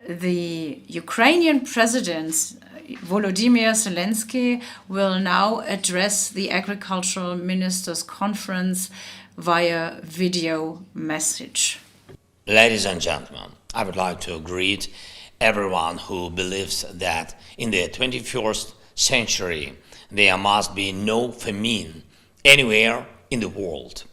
The Ukrainian President Volodymyr Zeleensky will now address the Agricultural Ministers' Conference via video message. Ladies and gentlemen, I would like to greet everyone who believes that in the 21st century there must be no famine anywhere in the world.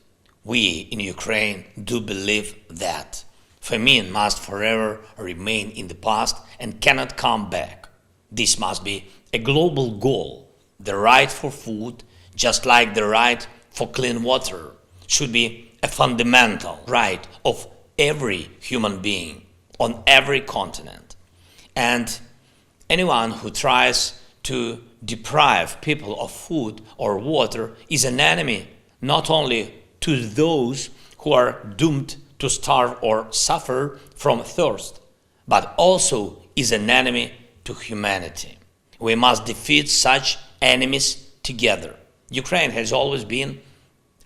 We in Ukraine do believe that famine must forever remain in the past and cannot come back. This must be a global goal. The right for food, just like the right for clean water, should be a fundamental right of every human being on every continent. And anyone who tries to deprive people of food or water is an enemy not only to those who are doomed to starve or suffer from thirst, but also is an enemy to humanity. We must defeat such enemies together. Ukraine has always been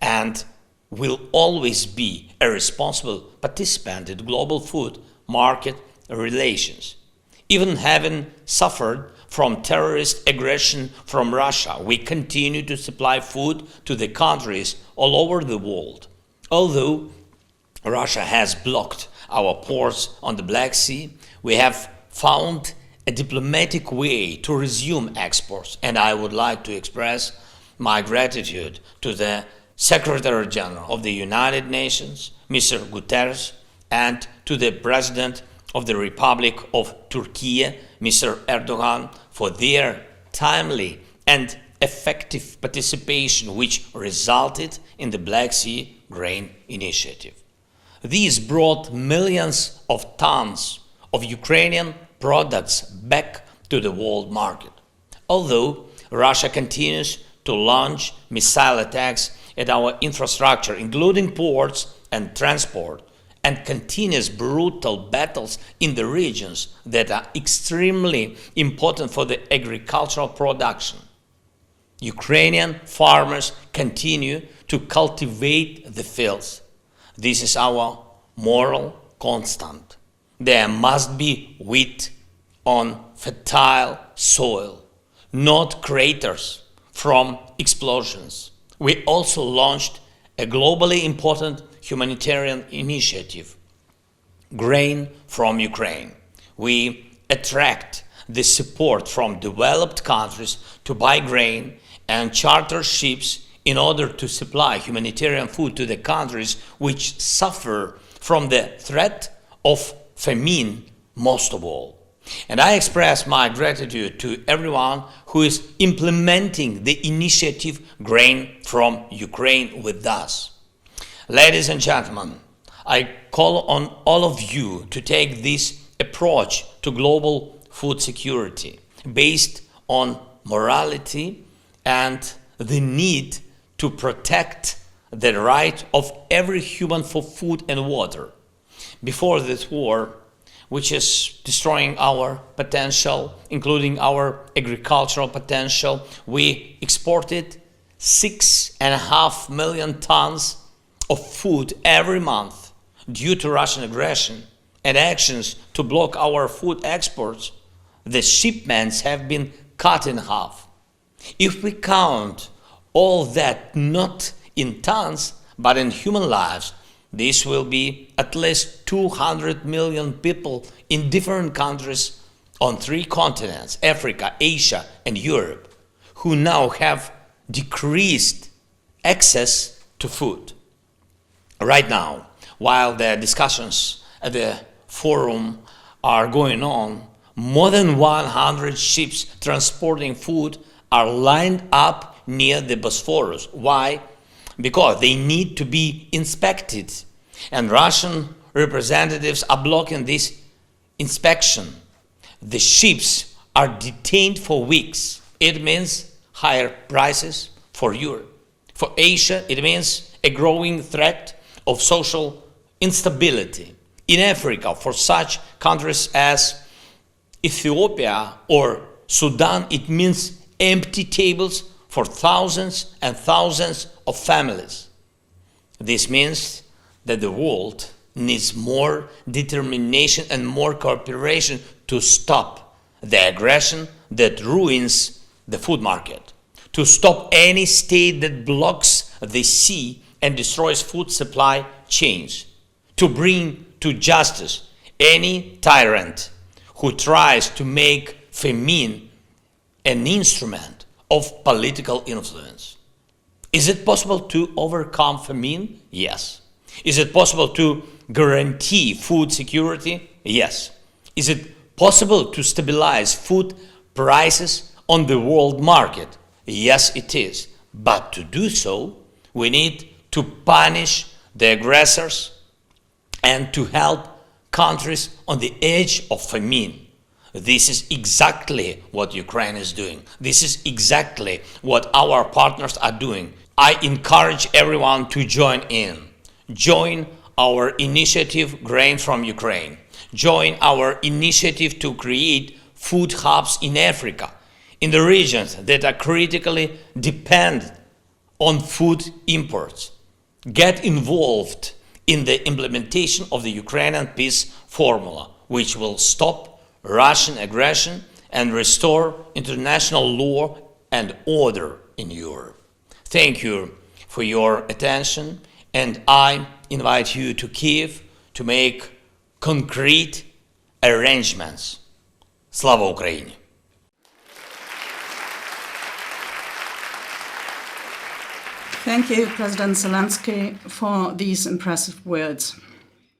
and will always be a responsible participant in global food market relations. Even having suffered from terrorist aggression from Russia, we continue to supply food to the countries all over the world. Although Russia has blocked our ports on the Black Sea, we have found a diplomatic way to resume exports, and I would like to express my gratitude to the Secretary General of the United Nations, Mr. Guterres, and to the President of the Republic of Turkey, Mr. Erdogan, for their timely and effective participation, which resulted in the Black Sea Grain Initiative. These brought millions of tons of Ukrainian products back to the world market. Although Russia continues to launch missile attacks at our infrastructure, including ports and transport, and continuous brutal battles in the regions that are extremely important for the agricultural production, Ukrainian farmers continue to cultivate the fields. This is our moral constant. There must be wheat on fertile soil, not craters from explosions. We also launched a globally important humanitarian initiative, Grain from Ukraine. We attract the support from developed countries to buy grain and charter ships in order to supply humanitarian food to the countries which suffer from the threat of famine most of all. And I express my gratitude to everyone who is implementing the initiative Grain from Ukraine with us. Ladies and gentlemen, I call on all of you to take this approach to global food security based on morality and the need to protect the right of every human for food and water. Before this war, which is destroying our potential, including our agricultural potential, we exported 6.5 million tons of food every month. Due to Russian aggression and actions to block our food exports, the shipments have been cut in half. If we count all that not in tons, but in human lives, this will be at least 200 million people in different countries on 3 continents, Africa, Asia, and Europe, who now have decreased access to food. Right now, while the discussions at the forum are going on, more than 100 ships transporting food are lined up near the Bosphorus. Why? Because they need to be inspected, and Russian representatives are blocking this inspection. The ships are detained for weeks. It means higher prices for Europe. For Asia, it means a growing threat of social instability. In Africa, for such countries as Ethiopia or Sudan, it means empty tables for thousands and thousands of families. This means that the world needs more determination and more cooperation to stop the aggression that ruins the food market, to stop any state that blocks the sea and destroys food supply chains, to bring to justice any tyrant who tries to make famine an instrument of political influence. Is it possible to overcome famine? Yes. Is it possible to guarantee food security? Yes. Is it possible to stabilize food prices on the world market? Yes, it is. But to do so, we need to punish the aggressors and to help countries on the edge of famine. This is exactly what Ukraine is doing. This is exactly what our partners are doing. I encourage everyone to join in. Join our initiative Grain from Ukraine. Join our initiative to create food hubs in Africa, in the regions that are critically dependent on food imports. Get involved in the implementation of the Ukrainian peace formula, which will stop Russian aggression and restore international law and order in Europe. Thank you for your attention, and I invite you to Kyiv to make concrete arrangements. Slava Ukraini! Thank you, President Zelensky, for these impressive words.